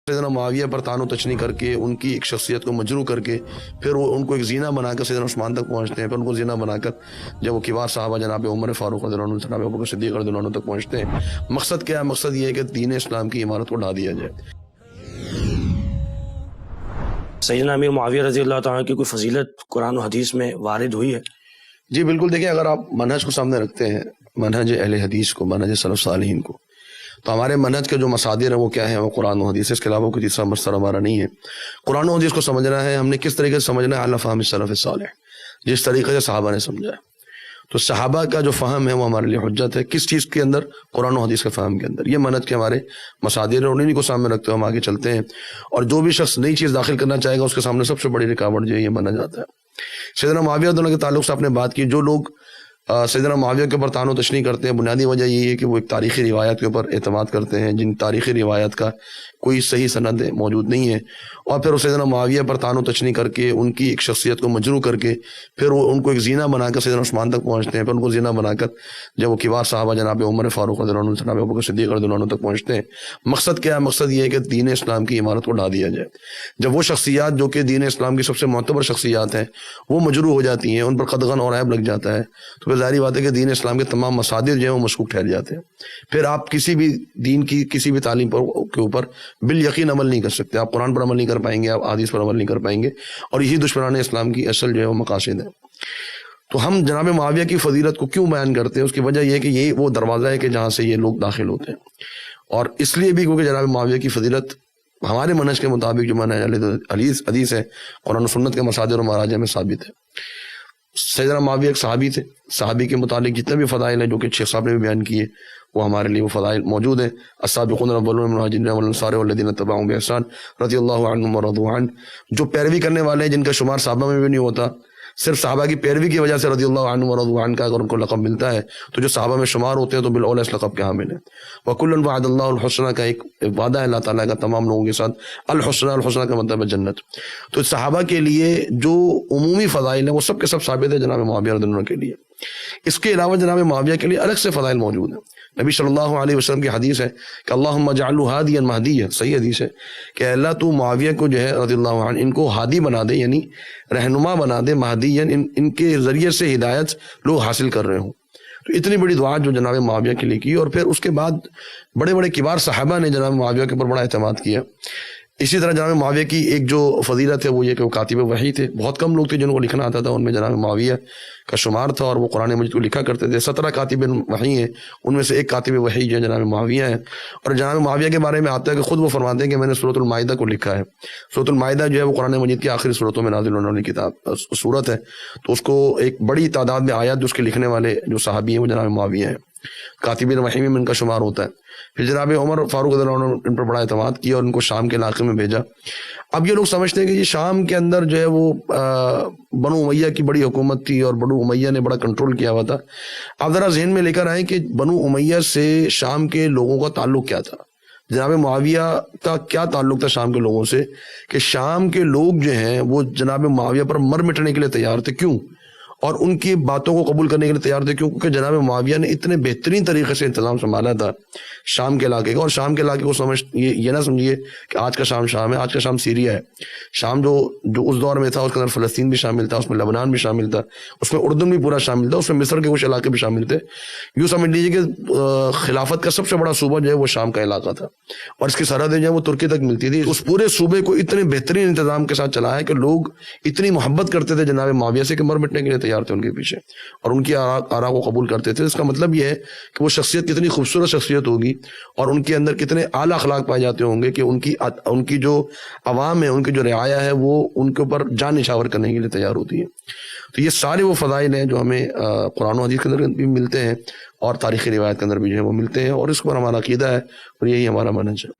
سیدنا معاویہ پر طعن و تشنیع کر کے ان کی ایک شخصیت کو مجروح کر کے پھر وہ ان کو ایک زینہ بنا کر سیدنا عثمان تک پہنچتے ہیں، پھر ان کو زینہ بنا کر جب وہ کبار صحابہ جناب عمر فاروق رضی اللہ عنہ، جناب ابوبکر صدیق رضی اللہ عنہ تک پہنچتے ہیں، مقصد کیا ہے؟ مقصد یہ ہے کہ دین اسلام کی عمارت کو ڈھا دیا جائے۔ سیدنا امیر معاویہ رضی اللہ تعالیٰ کی کوئی فضیلت قرآن و حدیث میں وارد ہوئی ہے؟ جی بالکل، دیکھیں اگر آپ منہج کو سامنے رکھتے ہیں، منہج اہل حدیث کو، منہج سلف صالحین کو، تو ہمارے منہج کے جو مصادر ہیں وہ کیا ہیں؟ وہ قرآن و حدیث، اس کے علاوہ کوئی تیسرا مصدر ہمارا نہیں ہے۔ قرآن و حدیث کو سمجھنا ہے، ہم نے کس طریقے سے سمجھنا ہے؟ علی فہم السلف الصالح، جس طریقے سے صحابہ نے سمجھا ہے۔ تو صحابہ کا جو فہم ہے وہ ہمارے لیے حجت ہے، کس چیز کے اندر؟ قرآن و حدیث کے فہم کے اندر۔ یہ منہج کے ہمارے مصادر ہیں، انہیں کو سامنے رکھتے ہوئے ہم آگے چلتے ہیں، اور جو بھی شخص نئی چیز داخل کرنا چاہے گا اس کے سامنے سب سے بڑی رکاوٹ جو ہے یہ منہج آتا ہے۔ سیدنا معاویہ رضی اللہ عنہ کے تعلق سے آپ نے بات کی، جو لوگ سیدنا معاویہ کے اوپر طعن و تشنیع کرتے ہیں، بنیادی وجہ یہی ہے کہ وہ ایک تاریخی روایت کے اوپر اعتماد کرتے ہیں، جن تاریخی روایت کا کوئی صحیح سند موجود نہیں ہے، اور پھر وہ سیدنا معاویہ پر طعن و تشنیع کر کے ان کی ایک شخصیت کو مجروح کر کے پھر وہ ان کو ایک زینہ بنا کر سیدنا عثمان تک پہنچتے ہیں، پھر ان کو زینہ بنا کر جب وہ کبار صحابہ جناب عمر فاروق رضی اللہ عنہ، جناب ابوبکر صدیق رضی اللہ عنہ تک پہنچتے ہیں، مقصد کیا ہے؟ مقصد یہ ہے کہ دین اسلام کی عمارت کو ڈھا دیا جائے۔ جب وہ شخصیات جو کہ دین اسلام کی سب سے معتبر شخصیات ہیں وہ مجروح ہو جاتی ہیں، ان پر قدغن اور عیب لگ جاتا ہے، تو پھر ظاہری بات ہے کہ دین اسلام کے تمام مصادر جو ہیں وہ مشکوک ٹھہر جاتے ہیں۔ پھر آپ کسی بھی دین کی کسی بھی تعلیم کے اوپر بالیقین عمل نہیں کر سکتے، آپ قرآن پر عمل نہیں کر پائیں گے، آپ حدیث پر عمل نہیں کر پائیں گے، اور یہی دشمنان اسلام کی اصل جو ہے وہ مقاصد ہے۔ تو ہم جناب معاویہ کی فضیلت کو کیوں بیان کرتے ہیں؟ اس کی وجہ یہ ہے کہ یہ وہ دروازہ ہے کہ جہاں سے یہ لوگ داخل ہوتے ہیں، اور اس لیے بھی کیونکہ جناب معاویہ کی فضیلت ہمارے منہج کے مطابق جو منہج حدیث ہے، قرآن و سنت کے مصادر و مراجع میں ثابت ہے۔ سیدنا معاویہ ایک صحابی تھے، صحابی کے متعلق جتنے بھی فضائل ہیں جو کہ شیخ صاحب نے بھی بیان کیے وہ ہمارے لیے وہ فضائل موجود ہیں۔ السابقون الاولون من المہاجرین والانصار والذین اتبعوهم بإحسان رضی اللہ عنہم ورضوا عنہ، جو پیروی کرنے والے ہیں جن کا شمار صحابہ میں بھی نہیں ہوتا، صرف صحابہ کی پیروی کی وجہ سے رضی اللہ عنہ ورضوا عنہ کا اگر ان کو لقب ملتا ہے تو جو صحابہ میں شمار ہوتے ہیں تو بالاولی اس لقب کے حامل ہیں۔ وکلا وعد اللہ الحسنى کا ایک وعدہ ہے اللہ تعالیٰ کا تمام لوگوں کے ساتھ، الحسنى کا مطلب ہے جنت۔ تو صحابہ کے لیے جو عمومی فضائل ہیں وہ سب کے سب ثابت ہے جناب معاویہ رضی اللہ عنہ کے لیے۔ اس کے علاوہ جناب معاویہ کے لیے الگ سے فضائل موجود ہیں۔ نبی صلی اللہ علیہ وسلم کی حدیث ہے کہ اللہم اجعلہ ہادیا مہدیا، صحیح حدیث ہے کہ اللہ تو معاویہ کو جو ہے رضی اللہ عنہ ان کو ہادی بنا دے، یعنی رہنما بنا دے، مہدیا ان کے ذریعے سے ہدایت لوگ حاصل کر رہے ہوں۔ تو اتنی بڑی دعا جو جناب معاویہ کے لیے کی، اور پھر اس کے بعد بڑے بڑے کبار صحابہ نے جناب معاویہ کے اوپر بڑا اعتماد کیا۔ اسی طرح جناب معاویہ کی ایک جو فضیلت ہے وہ یہ کہ وہ کاتب وحی تھے، بہت کم لوگ تھے جن کو لکھنا آتا تھا، ان میں جناب معاویہ کا شمار تھا، اور وہ قرآن مجید کو لکھا کرتے تھے۔ 17 کاتب وحی ہیں، ان میں سے ایک کاتب وحی جو ہے جناب معاویہ ہے۔ اور جناب معاویہ کے بارے میں آتا ہے کہ خود وہ فرماتے ہیں کہ میں نے سورۃ المائدہ کو لکھا ہے۔ سورۃ المائدہ جو ہے وہ قرآن مجید کی آخری سورتوں میں نازل ہونے والی کتاب سورت ہے، تو اس کو ایک بڑی تعداد میں آیات جو اس کے لکھنے والے جو صحابی ہیں وہ جناب معاویہ ہیں، کاتب وحی میں ان کا شمار ہوتا ہے۔ پھر جناب عمر فاروق رضی اللہ عنہ ان پر بڑا اعتماد کیا اور ان کو شام کے علاقے میں بھیجا۔ اب یہ لوگ سمجھتے ہیں کہ یہ شام کے اندر جو ہے وہ بنو امیہ کی بڑی حکومت تھی اور بنو امیہ نے بڑا کنٹرول کیا ہوا تھا۔ آپ ذرا ذہن میں لے کر آئیں کہ بنو امیہ سے شام کے لوگوں کا تعلق کیا تھا، جناب معاویہ کا کیا تعلق تھا شام کے لوگوں سے، کہ شام کے لوگ جو ہیں وہ جناب معاویہ پر مر مٹنے کے لیے تیار تھے۔ کیوں؟ اور ان کی باتوں کو قبول کرنے کے لیے تیار تھے، کیونکہ جناب معاویہ نے اتنے بہترین طریقے سے انتظام سنبھالا تھا شام کے علاقے کا۔ اور شام کے علاقے کو یہ نہ سمجھیے کہ آج کا شام ہے، آج کا شام سیریا ہے۔ شام جو اس دور میں تھا اس کے اندر فلسطین بھی شامل تھا، اس میں لبنان بھی شامل تھا، اس میں اردن بھی پورا شامل تھا، اس میں مصر کے کچھ علاقے بھی شامل تھے۔ یوں سمجھ لیجیے کہ خلافت کا سب سے بڑا صوبہ جو ہے وہ شام کا علاقہ تھا، اور اس کی سرحدیں جو ہے وہ ترکی تک ملتی تھی۔ اس پورے صوبے کو اتنے بہترین انتظام کے ساتھ چلایا کہ لوگ اتنی محبت کرتے تھے جناب معاویہ سے کہ مر مٹنے کے لیے تیار تھے ان کے پیچھے، اور ان کی آراء کو قبول کرتے تھے۔ اس کا مطلب یہ ہے کہ وہ شخصیت کتنی خوبصورت شخصیت ہوگی، اور ان کے اندر کتنے اعلیٰ اخلاق پائے جاتے ہوں گے کہ ان کی جو عوام ہے، ان کی جو رعایا ہے، وہ ان کے اوپر جان نچھاور کرنے کے لیے تیار ہوتی ہے۔ تو یہ سارے وہ فضائل ہیں جو ہمیں قرآن و حدیث کے اندر بھی ملتے ہیں اور تاریخی روایت کے اندر بھی جو ہے وہ ملتے ہیں، اور اس پر ہمارا عقیدہ ہے اور یہی ہمارا منہج ہے۔